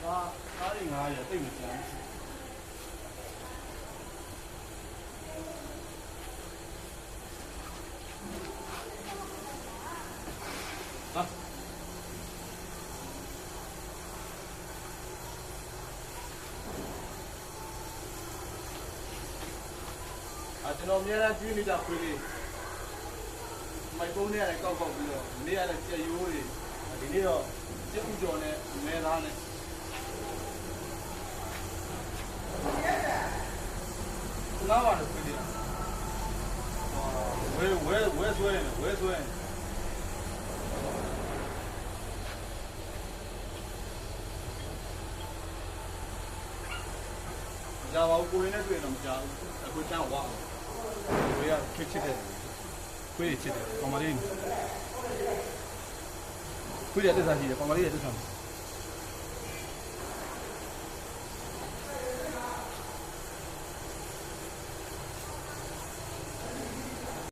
သားတွေ900တိတ်မကျန်ဟာကျွန်တော်အများအားကျွေးနေကြခွေးလေးမိုက်ဖုန်းနဲ့လည်းကောက်ပြီးတော့နေ့ကလည်းကြက်ရိုးတွေဒီနေ့တော့ကြက်ဥကြော်နဲ့မဲသားနဲ့လာပါလို့ခွေးလေးဝဲဆွဲကြာပါဘူးကိုရင်းနဲ့တွေ့တော့မကြောက်ဘူးအခုချမ်းဝါဝဲရခက်ချစ်တယ်ခွေးချစ်တယ်ကောင်မလေးခွေးရတဲ့စားရှိတယ်ကောင်မလေးရတဲ့စား